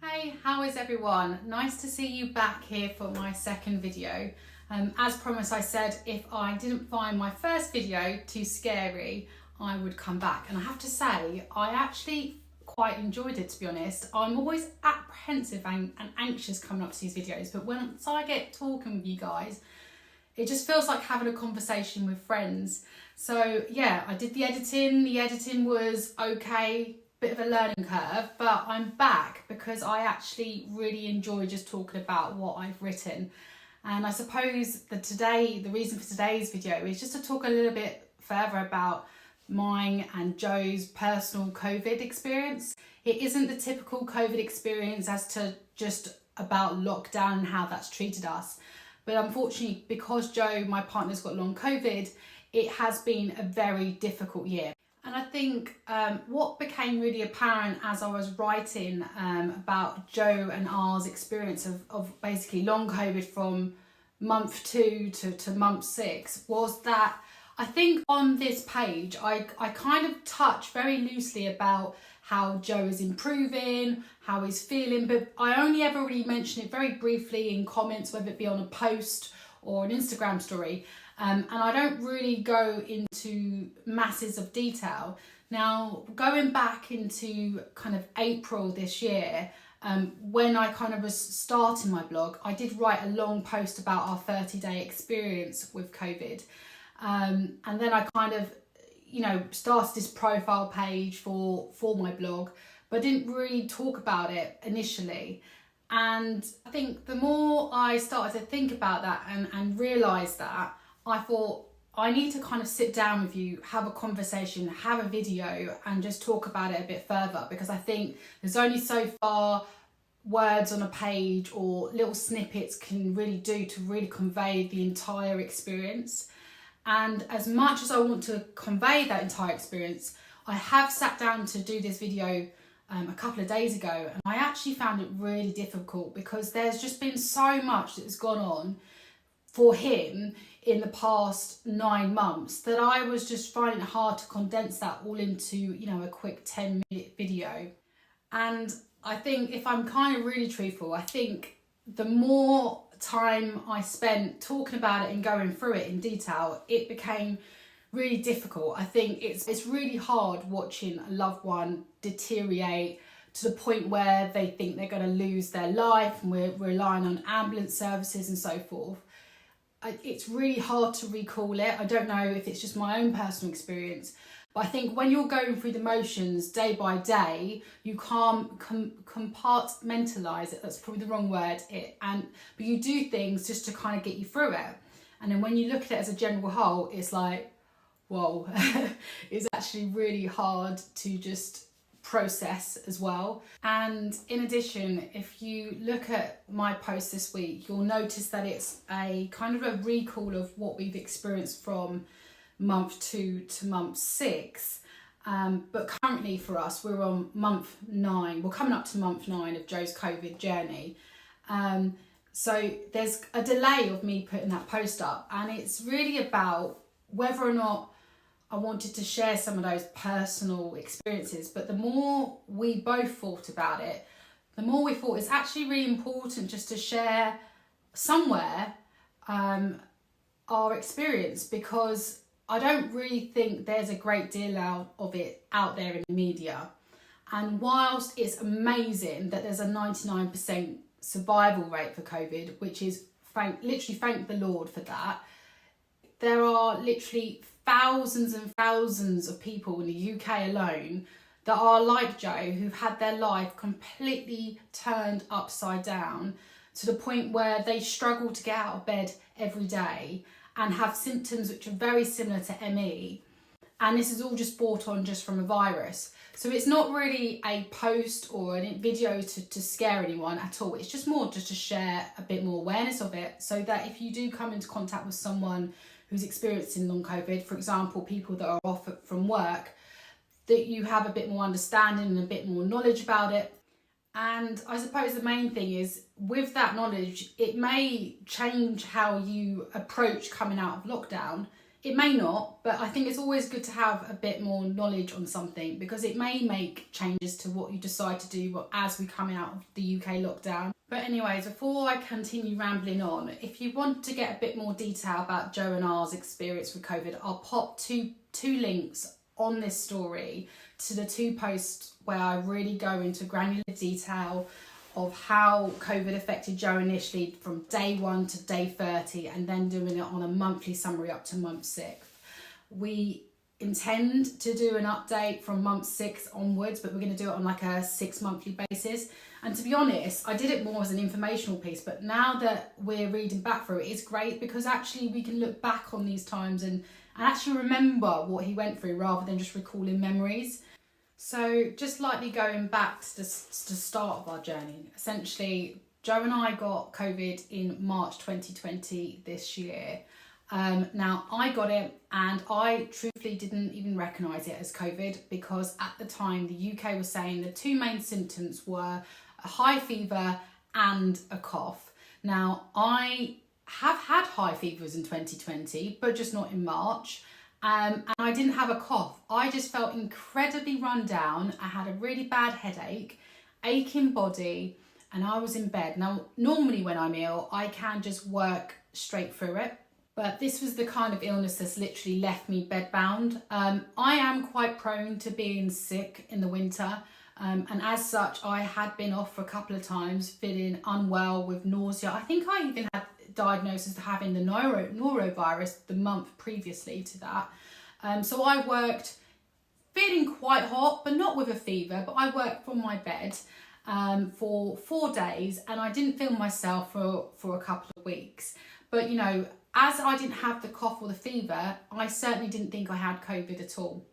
Hey, how is everyone? Nice to see you back here for my second video. As promised, I said if I didn't find my first video too scary, I would come back. And I have to say, I actually quite enjoyed it, to be honest. I'm always apprehensive and anxious coming up to these videos, but once I get talking with you guys, it just feels like having a conversation with friends. So yeah, I did the editing. The editing was okay. Bit of a learning curve, but I'm back because I actually really enjoy just talking about what I've written. And I suppose the reason for today's video is just to talk a little bit further about mine and Joe's personal COVID experience. It isn't the typical COVID experience as to just about lockdown and how that's treated us. But unfortunately, because Joe, my partner's got long COVID, it has been a very difficult year. And I think what became really apparent as I was writing about Joe and R's experience of basically long COVID from month 2 to month 6 was that I think on this page I kind of touch very loosely about how Joe is improving, how he's feeling, but I only ever really mention it very briefly in comments, whether it be on a post or an Instagram story. And I don't really go into masses of detail. Now, going back into kind of April this year, when I kind of was starting my blog, I did write a long post about our 30-day experience with COVID. And then I kind of, started this profile page for my blog, but didn't really talk about it initially. And I think the more I started to think about that and realise that, I thought I need to kind of sit down with you, have a conversation, have a video and just talk about it a bit further, because I think there's only so far words on a page or little snippets can really do to really convey the entire experience. And as much as I want to convey that entire experience, I have sat down to do this video a couple of days ago, and I actually found it really difficult because there's just been so much that's gone on for him in the past 9 months that I was just finding it hard to condense that all into, a quick 10-minute video. And I think if I'm kind of really truthful, I think the more time I spent talking about it and going through it in detail, it became really difficult. I think it's really hard watching a loved one deteriorate to the point where they think they're going to lose their life and we're relying on ambulance services and so forth. It's really hard to recall it. I don't know if it's just my own personal experience, but I think when you're going through the motions day by day, you can't compartmentalise it. That's probably the wrong word. But you do things just to kind of get you through it. And then when you look at it as a general whole, it's like, whoa, it's actually really hard to just process as well. And in addition, if you look at my post this week, you'll notice that it's a kind of a recall of what we've experienced from month 2 to month 6. But currently for us, we're on month 9. We're coming up to month 9 of Joe's COVID journey. So there's a delay of me putting that post up, and it's really about whether or not I wanted to share some of those personal experiences. But the more we both thought about it, the more we thought it's actually really important just to share somewhere our experience, because I don't really think there's a great deal of it out there in the media. And whilst it's amazing that there's a 99% survival rate for COVID, which is thank the Lord for that, there are literally thousands and thousands of people in the UK alone that are like Joe, who've had their life completely turned upside down to the point where they struggle to get out of bed every day and have symptoms which are very similar to ME. And this is all just brought on just from a virus. So it's not really a post or a video to scare anyone at all. It's just more just to share a bit more awareness of it, so that if you do come into contact with someone who's experiencing long COVID, for example, people that are off from work, that you have a bit more understanding and a bit more knowledge about it. And I suppose the main thing is, with that knowledge, it may change how you approach coming out of lockdown It may not, but I think it's always good to have a bit more knowledge on something, because it may make changes to what you decide to do as we come out of the UK lockdown. But anyways, before I continue rambling on, if you want to get a bit more detail about Joe and R's experience with COVID, I'll pop two links on this story to the 2 posts where I really go into granular detail of how COVID affected Joe initially from day 1 to day 30, and then doing it on a monthly summary up to month 6. We intend to do an update from month 6 onwards, but we're going to do it on like a 6 monthly basis. And to be honest, I did it more as an informational piece, but now that we're reading back through it, it's great because actually we can look back on these times and actually remember what he went through rather than just recalling memories. So just lightly going back to the start of our journey, essentially Joe and I got COVID in March 2020 this year. Now I got it and I truthfully didn't even recognise it as COVID, because at the time the UK was saying the 2 main symptoms were a high fever and a cough. Now I have had high fevers in 2020, but just not in March. And I didn't have a cough. I just felt incredibly run down. I had a really bad headache, aching body, and I was in bed. Now, normally when I'm ill, I can just work straight through it. But this was the kind of illness that's literally left me bedbound. I am quite prone to being sick in the winter. And as such, I had been off for a couple of times, feeling unwell with nausea. I think I even had diagnosis of having the norovirus the month previously to that. So I worked feeling quite hot, but not with a fever, but I worked from my bed for 4 days, and I didn't feel myself for a couple of weeks. But, you know, as I didn't have the cough or the fever, I certainly didn't think I had COVID at all.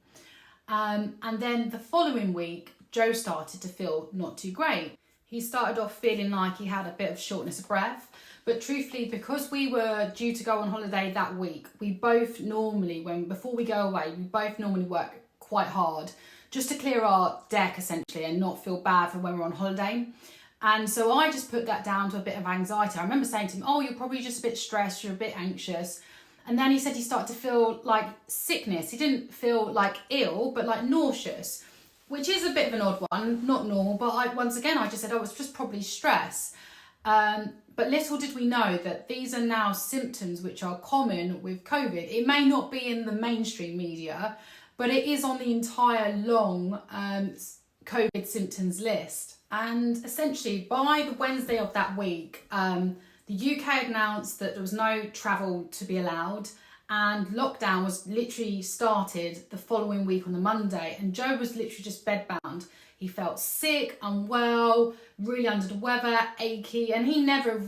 And then the following week, Joe started to feel not too great. He started off feeling like he had a bit of shortness of breath. But truthfully, because we were due to go on holiday that week, we both normally, before we go away, we both normally work quite hard just to clear our deck essentially and not feel bad for when we're on holiday. And so I just put that down to a bit of anxiety. I remember saying to him, oh, you're probably just a bit stressed, you're a bit anxious. And then he said he started to feel like sickness. He didn't feel like ill, but like nauseous, which is a bit of an odd one, not normal. But once again, I just said, oh, it's just probably stress. But little did we know that these are now symptoms which are common with COVID. It may not be in the mainstream media, but it is on the entire long COVID symptoms list. And essentially by the Wednesday of that week, the UK had announced that there was no travel to be allowed, and lockdown was literally started the following week on the Monday, and Joe was literally just bedbound. He felt sick, unwell, really under the weather, achy, and he doesn't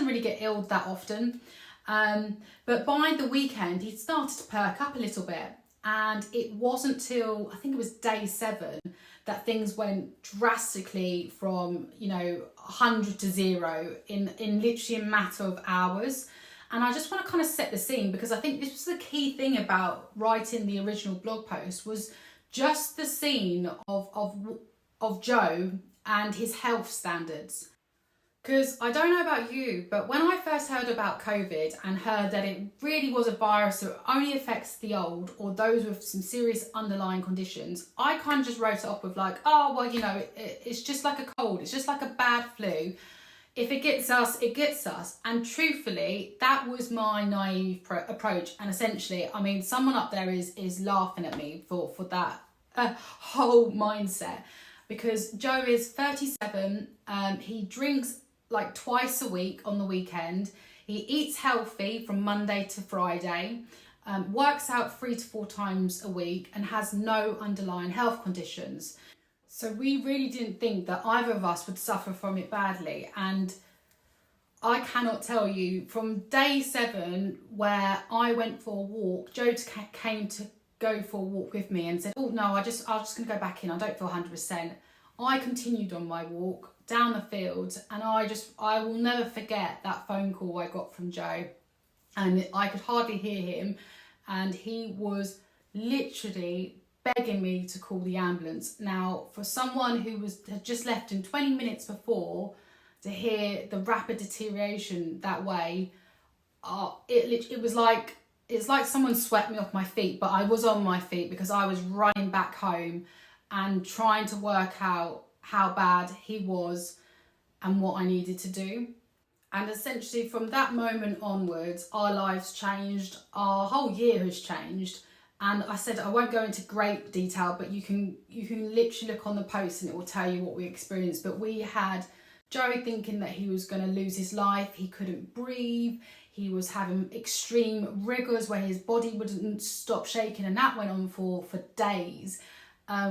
really get ill that often. But by the weekend, he started to perk up a little bit, and it wasn't till, I think it was day 7, that things went drastically from, 100 to 0 in literally a matter of hours. And I just want to kind of set the scene, because I think this was the key thing about writing the original blog post, was just the scene of Joe and his health standards. Because I don't know about you, but when I first heard about COVID and heard that it really was a virus that only affects the old or those with some serious underlying conditions, I kind of just wrote it off with like, oh, well, it's just like a cold. It's just like a bad flu. If it gets us, it gets us. And truthfully, that was my naive approach. And essentially, I mean, someone up there is laughing at me for that whole mindset. Because Joe is 37, he drinks like twice a week on the weekend. He eats healthy from Monday to Friday, works out 3 to 4 times a week, and has no underlying health conditions. So we really didn't think that either of us would suffer from it badly. And I cannot tell you, from day 7 where I went for a walk, Joe came to go for a walk with me and said, oh no, I'm just going to go back in, I don't feel 100%. I continued on my walk down the field, and I will never forget that phone call I got from Joe, and I could hardly hear him, and he was literally begging me to call the ambulance. Now, for someone who had just left him 20 minutes before, to hear the rapid deterioration that way, it was like it's like someone swept me off my feet, but I was on my feet because I was running back home and trying to work out how bad he was and what I needed to do. And essentially from that moment onwards, our lives changed, our whole year has changed. And I said I won't go into great detail, but you can literally look on the post and it will tell you what we experienced. But we had Joe thinking that he was going to lose his life. He couldn't breathe. He was having extreme rigors where his body wouldn't stop shaking, and that went on for days.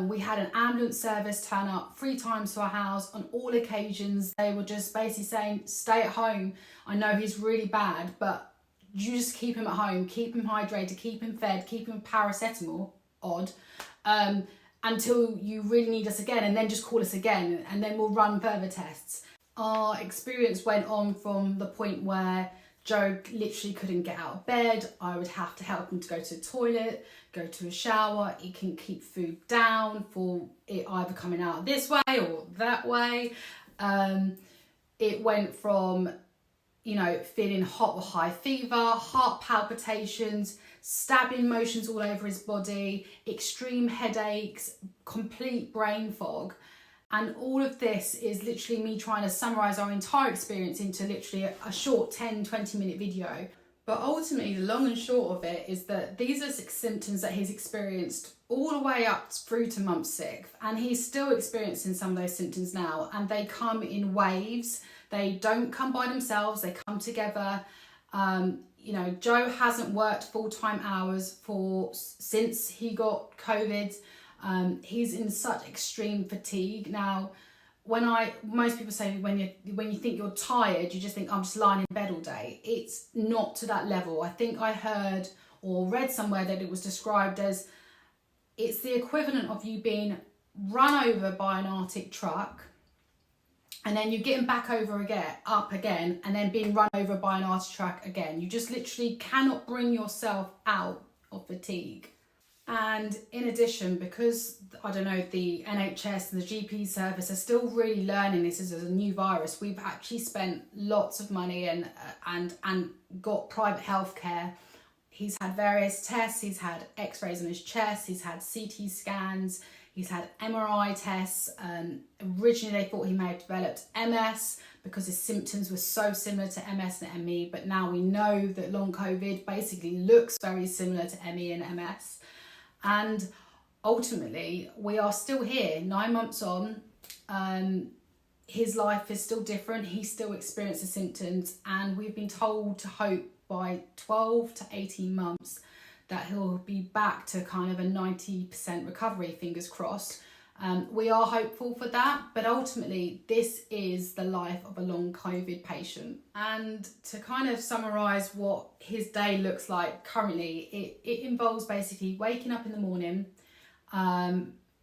We had an ambulance service turn up 3 times to our house. On all occasions, they were just basically saying, stay at home. I know he's really bad, but you just keep him at home, keep him hydrated, keep him fed, keep him paracetamol, until you really need us again, and then just call us again, and then we'll run further tests. Our experience went on from the point where Joe literally couldn't get out of bed. I would have to help him to go to the toilet, go to a shower. He can keep food down for it either coming out this way or that way. It went from, feeling hot or high fever, heart palpitations, stabbing motions all over his body, extreme headaches, complete brain fog. And all of this is literally me trying to summarise our entire experience into literally a short 10-20 minute video. But ultimately, the long and short of it is that these are symptoms that he's experienced all the way up through to month 6. And he's still experiencing some of those symptoms now. And they come in waves. They don't come by themselves. They come together. Joe hasn't worked full-time hours since he got COVID. He's in such extreme fatigue. Now, most people say when you think you're tired, you just think, I'm just lying in bed all day. It's not to that level. I think I heard or read somewhere that it was described as, it's the equivalent of you being run over by an Arctic truck, and then you're getting back up again, and then being run over by an Arctic truck again. You just literally cannot bring yourself out of fatigue. And in addition, because, the NHS and the GP service are still really learning this as a new virus, we've actually spent lots of money and got private healthcare. He's had various tests. He's had x-rays on his chest. He's had CT scans. He's had MRI tests. Originally, they thought he may have developed MS because his symptoms were so similar to MS and ME. But now we know that long COVID basically looks very similar to ME and MS. And ultimately, we are still here, 9 months on. His life is still different. He still experiences symptoms. And we've been told to hope by 12 to 18 months that he'll be back to kind of a 90% recovery, fingers crossed. We are hopeful for that, but ultimately this is the life of a long COVID patient. And to kind of summarise what his day looks like currently, it involves basically waking up in the morning,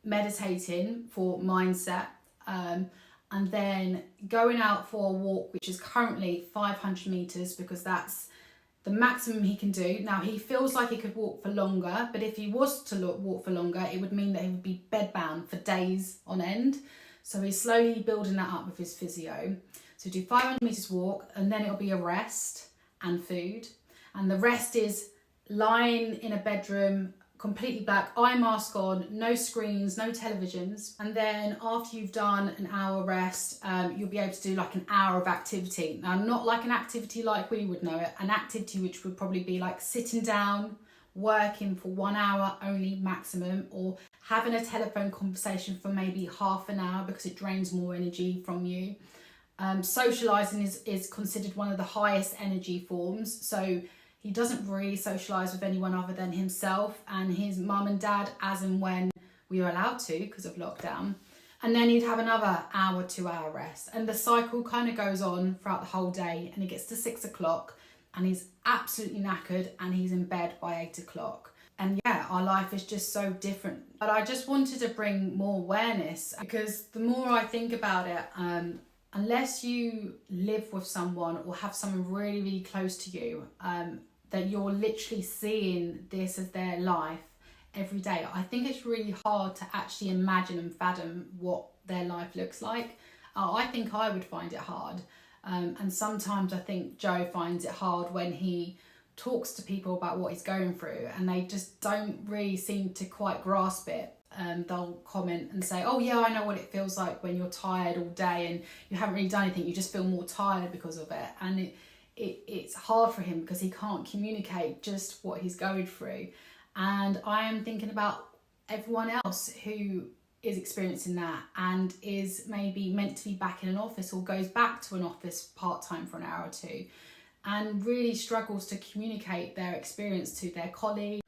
meditating for mindset, and then going out for a walk, which is currently 500 metres, because that's the maximum he can do. Now, he feels like he could walk for longer, but if he was to walk for longer, it would mean that he would be bedbound for days on end. So he's slowly building that up with his physio. So do 500 metres walk, and then it'll be a rest and food. And the rest is lying in a bedroom, completely black, eye mask on, no screens, no televisions. And then after you've done an hour rest, you'll be able to do like an hour of activity. Now, not like an activity like we would know it, an activity which would probably be like sitting down, working for 1 hour only maximum, or having a telephone conversation for maybe half an hour because it drains more energy from you. Socialising is considered one of the highest energy forms. So he doesn't really socialise with anyone other than himself and his mum and dad, as and when we were allowed to because of lockdown. And then he'd have another hour, 2 hour rest. And the cycle kind of goes on throughout the whole day, and it gets to 6 o'clock and he's absolutely knackered and he's in bed by 8 o'clock. And yeah, our life is just so different. But I just wanted to bring more awareness, because the more I think about it, unless you live with someone or have someone really, really close to you, that you're literally seeing this as their life every day, I think it's really hard to actually imagine and fathom what their life looks like. I think I would find it hard. And sometimes I think Joe finds it hard when he talks to people about what he's going through and they just don't really seem to quite grasp it. They'll comment and say, oh yeah, I know what it feels like when you're tired all day and you haven't really done anything, you just feel more tired because of it. And it's hard for him because he can't communicate just what he's going through. And I am thinking about everyone else who is experiencing that and is maybe meant to be back in an office or goes back to an office part-time for an hour or two and really struggles to communicate their experience to their colleagues.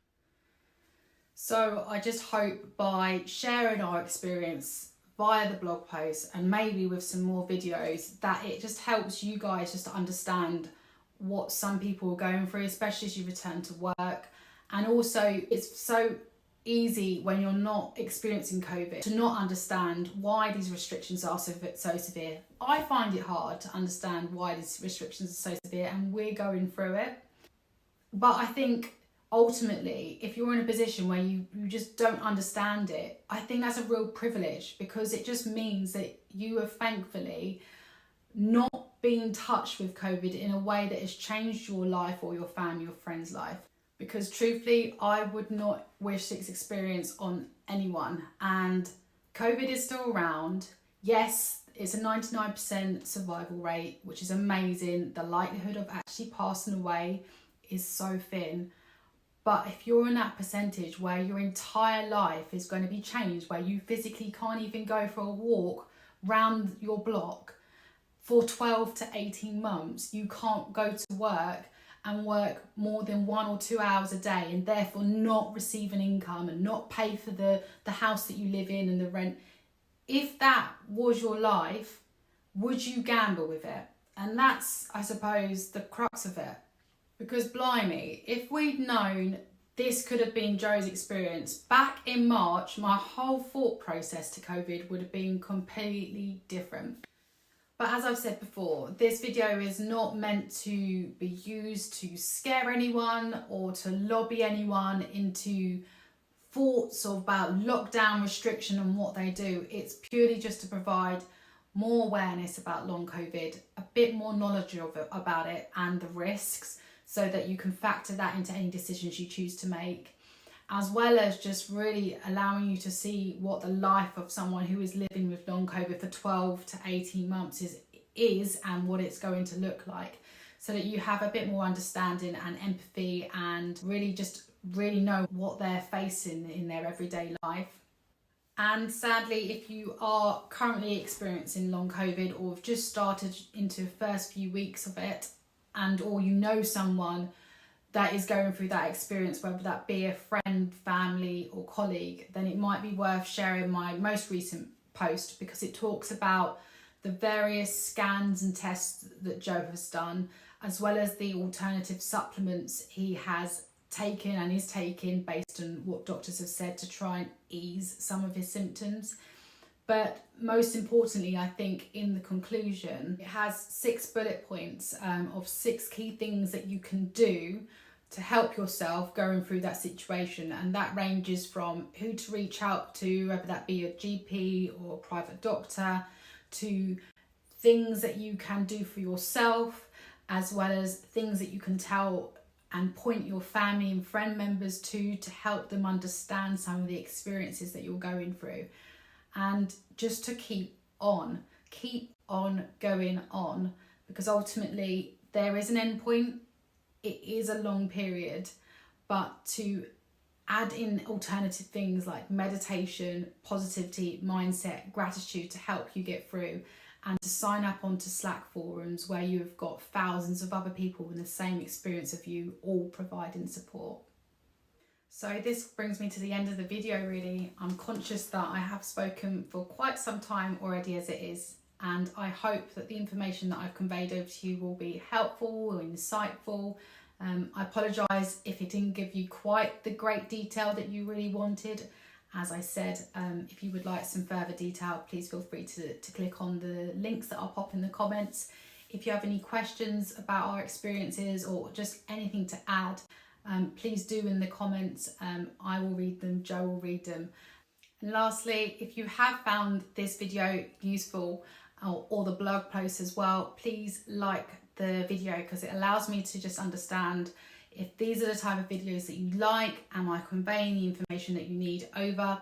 So I just hope by sharing our experience via the blog post and maybe with some more videos that it just helps you guys just to understand what some people are going through, especially as you return to work. And also it's so easy when you're not experiencing COVID to not understand why these restrictions are so severe. I find it hard to understand why these restrictions are so severe and we're going through it. But I think ultimately, if you're in a position where you just don't understand it, I think that's a real privilege because it just means that you have thankfully not been touched with COVID in a way that has changed your life or your family or friend's life. Because truthfully, I would not wish this experience on anyone. And COVID is still around. Yes, it's a 99% survival rate, which is amazing. The likelihood of actually passing away is so thin. But if you're in that percentage where your entire life is going to be changed, where you physically can't even go for a walk round your block for 12 to 18 months, you can't go to work and work more than 1 or 2 hours a day and therefore not receive an income and not pay for the house that you live in and the rent. If that was your life, would you gamble with it? And that's, I suppose, the crux of it. Because blimey, if we'd known this could have been Joe's experience back in March, my whole thought process to COVID would have been completely different. But as I've said before, this video is not meant to be used to scare anyone or to lobby anyone into thoughts about lockdown restriction and what they do. It's purely just to provide more awareness about long COVID, a bit more knowledge about it and the risks so that you can factor that into any decisions you choose to make, as well as just really allowing you to see what the life of someone who is living with long COVID for 12 to 18 months is and what it's going to look like, so that you have a bit more understanding and empathy and really know what they're facing in their everyday life. And sadly, if you are currently experiencing long COVID or have just started into the first few weeks of it, and or you know someone that is going through that experience, whether that be a friend, family or colleague, then it might be worth sharing my most recent post because it talks about the various scans and tests that Joe has done, as well as the alternative supplements he has taken and is taking based on what doctors have said to try and ease some of his symptoms. But most importantly, I think in the conclusion, it has 6 bullet points of 6 key things that you can do to help yourself going through that situation. And that ranges from who to reach out to, whether that be a GP or a private doctor, to things that you can do for yourself, as well as things that you can tell and point your family and friend members to help them understand some of the experiences that you're going through. And just to keep on going on, because ultimately there is an end point. It is a long period, but to add in alternative things like meditation, positivity, mindset, gratitude to help you get through, and to sign up onto Slack forums where you've got thousands of other people with the same experience of you, all providing support. So this brings me to the end of the video really. I'm conscious that I have spoken for quite some time already as it is, and I hope that the information that I've conveyed over to you will be helpful or insightful. I apologise if it didn't give you quite the great detail that you really wanted. As I said, if you would like some further detail, please feel free to click on the links that I'll pop in the comments. If you have any questions about our experiences or just anything to add, please do in the comments. I will read them, Joe will read them. And lastly, if you have found this video useful or the blog post as well, please like the video because it allows me to just understand if these are the type of videos that you like, am I conveying the information that you need over?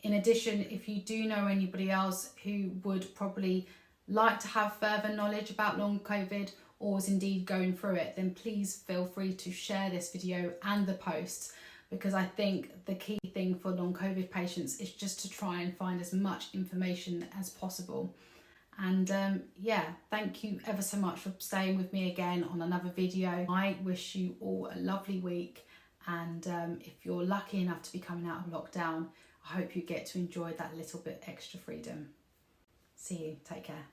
In addition, if you do know anybody else who would probably like to have further knowledge about long COVID or is indeed going through it, then please feel free to share this video and the posts, because I think the key thing for long COVID patients is just to try and find as much information as possible. And yeah, thank you ever so much for staying with me again on another video. I wish you all a lovely week, and if you're lucky enough to be coming out of lockdown, I hope you get to enjoy that little bit extra freedom. See you, take care.